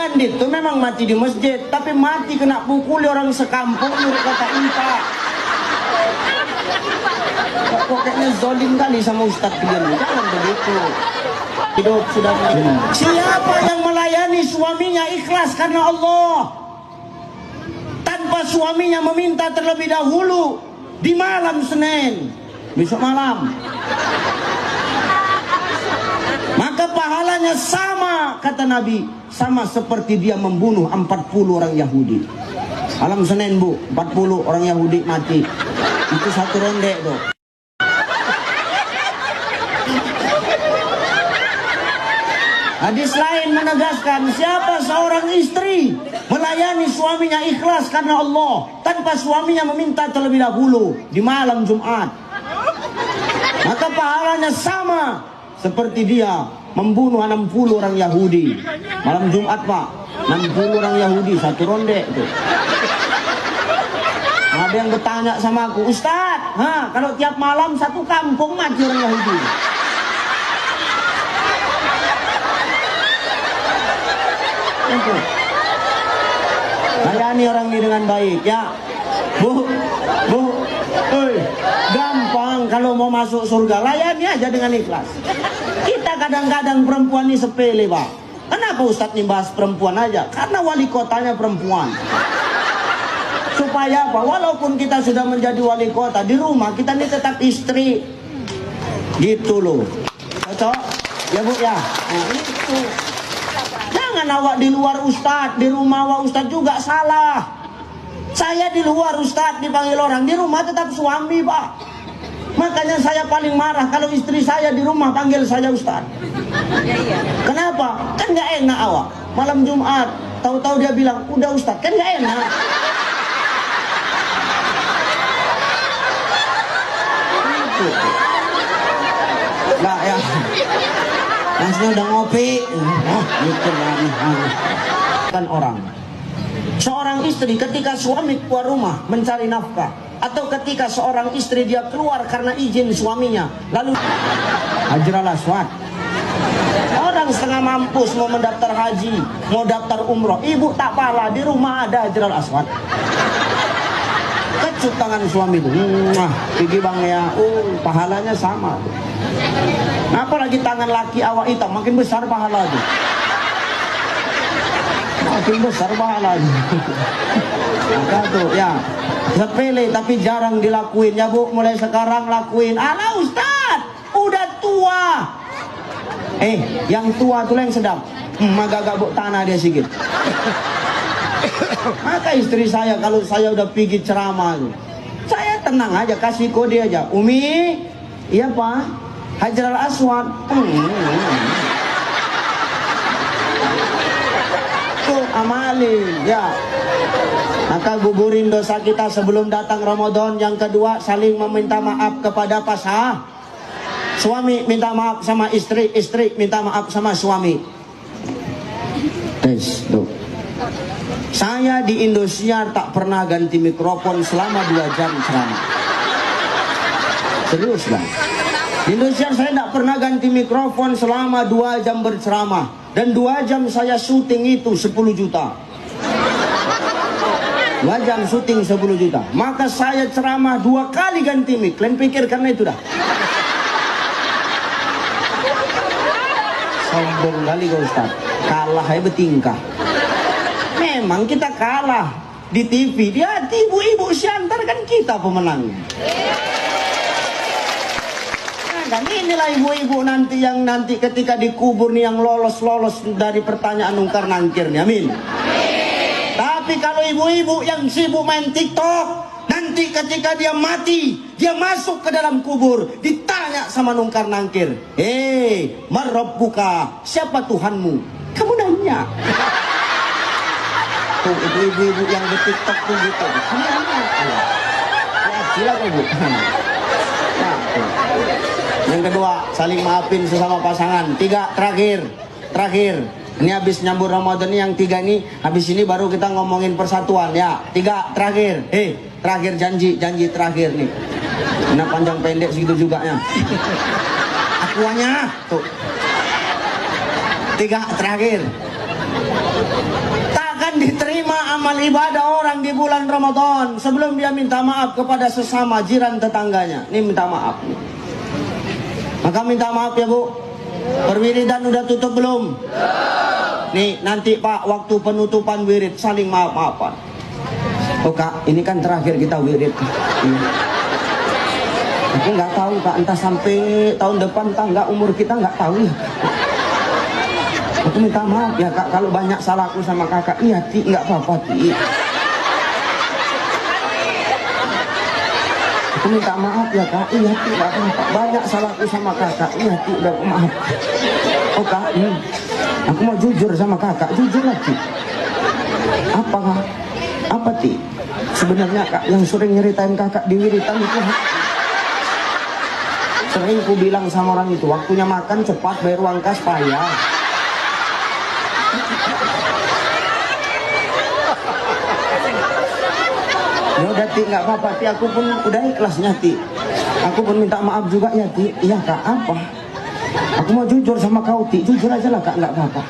Bandit tuh memang mati di masjid, tapi mati kena pukul orang sekampung menurut kata Impa. Kok kayaknya zolim kali sama Ustadz kalian. Jangan begitu. Hidup sudah siapa yang melayani suaminya ikhlas karena Allah, tanpa suaminya meminta terlebih dahulu di malam Senin, besok malam, maka pahalanya sama, kata Nabi, sama seperti dia membunuh 40 orang Yahudi. Malam Senin, Bu, 40 orang Yahudi mati. Itu satu ronde tuh. Hadis lain menegaskan, siapa seorang istri melayani suaminya ikhlas karena Allah, tanpa suaminya meminta terlebih dahulu di malam Jumat, maka pahalanya sama seperti dia membunuh 60 orang Yahudi. Malam Jumat, Pak, 60 orang Yahudi, satu ronde itu. Ada yang bertanya sama aku, Ustadz, kalau tiap malam satu kampung mati orang Yahudi. Layani orang ini dengan baik, ya. Bu, gampang kalau mau masuk surga, layani aja dengan ikhlas. Kita kadang-kadang perempuan ini sepele, Pak. Kenapa Ustadz ini bahas perempuan aja? Karena wali kotanya perempuan. Supaya apa? Walaupun kita sudah menjadi wali kota, di rumah kita ini tetap istri. Gitu loh. Cocok? Ya, Bu, ya. Nah, itu. Jangan awak di luar Ustadz, di rumah awak Ustadz juga salah. Saya di luar Ustadz dipanggil orang, di rumah tetap suami, Pak. Makanya saya paling marah kalau istri saya di rumah panggil saya Ustadz. Kenapa? Kan gak enak awak. Malam Jumat, tahu-tahu dia bilang, udah Ustadz, kan gak enak. Nah, ya. Masnya udah ngopi, kan orang. Seorang istri ketika suami keluar rumah mencari nafkah, atau ketika seorang istri dia keluar karena izin suaminya, lalu Hajar al-Aswad. Orang setengah mampus mau mendaftar haji, mau daftar umroh, ibu tak pala, di rumah ada Hajar al-Aswad. Kecut tangan suami itu, pergi bang ya, pahalanya sama. Apalagi tangan laki awak hitam, makin besar pahala itu. Makin besar pahala itu. Maka tuh ya, sepele tapi jarang dilakuin ya, Bu. Mulai sekarang lakuin. Alah Ustadz, udah tua. Yang tua tuh yang sedap. Agak-agak buk tanah dia sedikit. Maka istri saya kalau saya udah pergi ceramah tuh, saya tenang aja, kasih kode aja. Umi, iya Pak, Hajar al-Aswad. Tuh amalin ya. Maka gugurin dosa kita sebelum datang Ramadan. Yang kedua, saling meminta maaf kepada pasangan. Suami minta maaf sama istri, istri minta maaf sama suami. Tuh. Saya di Indosiar tak pernah ganti mikrofon selama 2 jam ceramah. Serius kan? Di Indosiar saya tidak pernah ganti mikrofon selama 2 jam berceramah. Dan 2 jam saya syuting itu 10 juta. 2 jam syuting 10 juta. Maka saya ceramah 2 kali ganti mic. Kalian pikir karena itu dah. Sombong kali kau Ustaz. Kalah ya bertingkah. Memang kita kalah di TV. Di hati ibu-ibu Siantar kan kita pemenangnya. Dan inilah ibu-ibu nanti yang nanti ketika dikubur nih yang lolos-lolos dari pertanyaan nungkar nangkir nih, amin. Tapi kalau ibu-ibu yang sibuk main TikTok, nanti ketika dia mati, dia masuk ke dalam kubur, ditanya sama nungkar nangkir, marrabbuka, siapa Tuhanmu? Kamu nanya. Tuh ibu-ibu yang di TikTok tuh gitu. Kamu nanya. Ya, gila kok Bu. Nah, yang kedua, saling maafin sesama pasangan. 3, terakhir. Ini habis nyambut Ramadan ini yang 3 ini, habis ini baru kita ngomongin persatuan ya. 3, terakhir. Terakhir janji terakhir nih. Ini panjang pendek segitu juga ya. Akuannya tuh. 3, terakhir. ibadah orang di bulan Ramadan sebelum dia minta maaf kepada sesama jiran tetangganya. Ini minta maaf. Maka minta maaf ya Bu. Perwiridan udah tutup belum? Nih nanti Pak waktu penutupan wirid saling maaf-maafan. Oh Kak, ini kan terakhir kita wirid. Aku nggak tahu Kak, entah sampai tahun depan entah nggak, umur kita nggak tahu ya. Aku minta maaf ya Kak kalau banyak salahku sama Kakak. Iya Ti, nggak apa-apa Ti. Aku minta maaf ya Kak. Iya Ti, nggak apa-apa. Banyak salahku sama Kakak. Iya Ti, udah maaf. Oh Kak, aku mau jujur sama Kakak. Jujur lah Ti. Apa Ti? Sebenarnya Kak yang sering nyeritain Kakak di wiritan itu, sering ku bilang sama orang itu, waktunya makan cepat, bayar uang kas payah. Ya udah Ti, nggak apa-apa Ti, aku pun udah ikhlasnya Ti. Aku pun minta maaf juga ya Ti. Iya Kak, apa? Aku mau jujur sama kau Ti, jujur aja lah Kak, nggak apa-apa.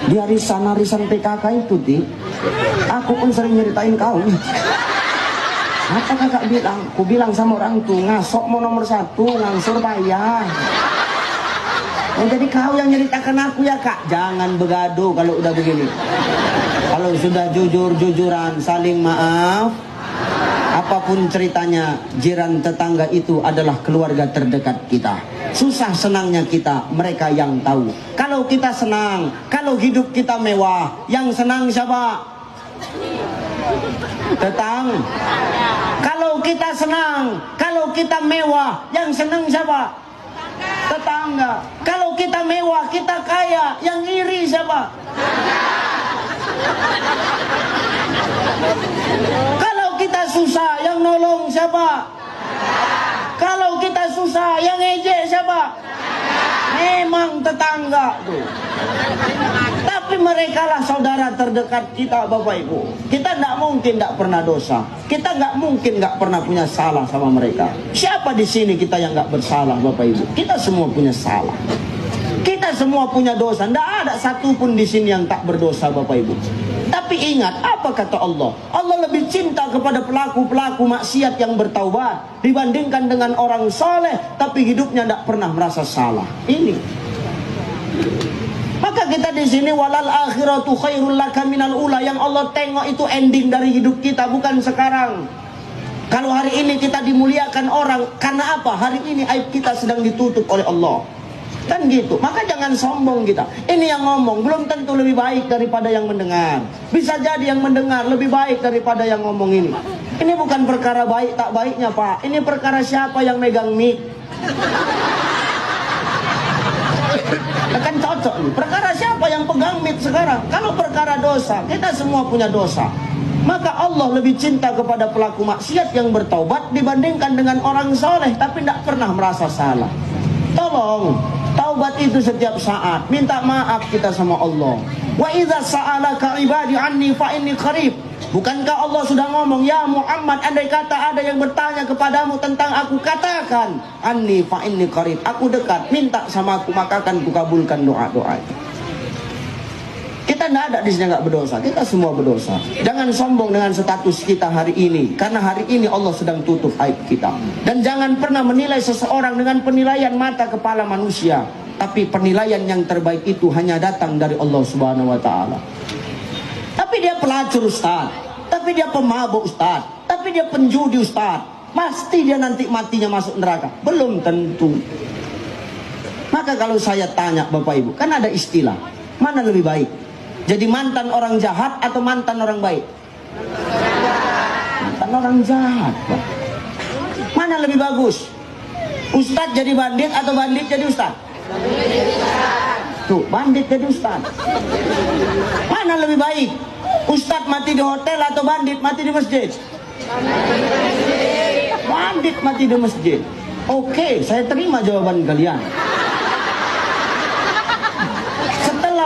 Di arisan PKK itu Ti, aku pun sering nyeritain kau nih. Apa Kakak bilang? Ku bilang sama orang tuh, ngasok mau nomor 1, ngangsur payah. Oh, jadi kau yang nyeritakan aku ya Kak. Jangan begaduh kalau udah begini. Kalau sudah jujur-jujuran, saling maaf, apapun ceritanya, jiran tetangga itu adalah keluarga terdekat kita. Susah senangnya kita, mereka yang tahu. Kalau kita senang, kalau hidup kita mewah, yang senang siapa? Tetangga. Kalau kita senang, kalau kita mewah, yang senang siapa? Tetangga. Kalau kita mewah, kita kaya, yang iri siapa? Kalau kita susah, yang nolong siapa? Kalau kita susah, yang ejek siapa? Memang tetangga tuh. Tapi mereka lah saudara terdekat kita Bapak Ibu. Kita tidak mungkin tidak pernah dosa. Kita nggak mungkin nggak pernah punya salah sama mereka. Siapa di sini kita yang nggak bersalah Bapak Ibu? Kita semua punya salah. Kita semua punya dosa. Tidak ada satupun di sini yang tak berdosa Bapak Ibu. Tapi ingat apa kata Allah? Allah lebih cinta kepada pelaku-pelaku maksiat yang bertaubat dibandingkan dengan orang soleh tapi hidupnya tidak pernah merasa salah. Ini. Maka kita di sini walal akhiratu khairul laka minal ula, yang Allah tengok itu ending dari hidup kita, bukan sekarang. Kalau hari ini kita dimuliakan orang, karena apa? Hari ini aib kita sedang ditutup oleh Allah. Kan gitu. Maka jangan sombong kita. Ini yang ngomong belum tentu lebih baik daripada yang mendengar. Bisa jadi yang mendengar lebih baik daripada yang ngomong ini. Ini bukan perkara baik tak baiknya Pak. Ini perkara siapa yang megang mic. Kan cocok nih. Perkara siapa yang pegang mic sekarang. Kalau perkara dosa, kita semua punya dosa. Maka Allah lebih cinta kepada pelaku maksiat yang bertaubat dibandingkan dengan orang soleh tapi tidak pernah merasa salah. Tolong, taubat itu setiap saat. Minta maaf kita sama Allah. Wa idza sa'alaka ibadi anni fa inni qarib. Bukankah Allah sudah ngomong, ya Muhammad, andai kata ada yang bertanya kepadamu tentang aku, katakan anni fa inni qarib. Aku dekat, minta sama aku maka akan kukabulkan doa-doa. Kita tidak ada di sini nggak berdosa. Kita semua berdosa. Jangan sombong dengan status kita hari ini, karena hari ini Allah sedang tutup aib kita. Dan jangan pernah menilai seseorang dengan penilaian mata kepala manusia. Tapi penilaian yang terbaik itu hanya datang dari Allah Subhanahu Wa Taala. Tapi dia pelacur Ustaz, tapi dia pemabuk Ustaz, tapi dia penjudi Ustaz, pasti dia nanti matinya masuk neraka. Belum tentu. Maka kalau saya tanya Bapak Ibu, kan ada istilah, mana lebih baik? Jadi mantan orang jahat atau mantan orang baik? Mantan orang jahat Pak. Mana lebih bagus? Ustadz jadi bandit atau bandit jadi ustadz? Tuh, bandit jadi ustadz. Mana lebih baik? Ustadz mati di hotel atau bandit mati di masjid? Bandit mati di masjid. Oke, saya terima jawaban kalian.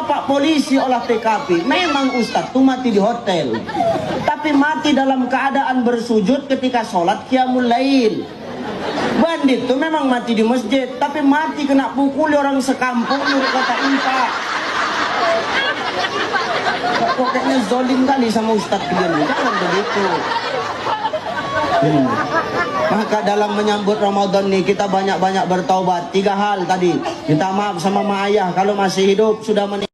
Pak polisi olah TKP, memang Ustadz tuh mati di hotel, tapi mati dalam keadaan bersujud ketika sholat qiyamul lail. Bandit tuh memang mati di masjid, tapi mati kena pukul orang sekampung di kota Impa. kok kayaknya zolim kali sama Ustadz Pion. Jangan begitu. Maka dalam menyambut Ramadan nih kita banyak-banyak bertaubat. 3 hal tadi. Minta maaf sama mak ayah kalau masih hidup, sudah meninggal.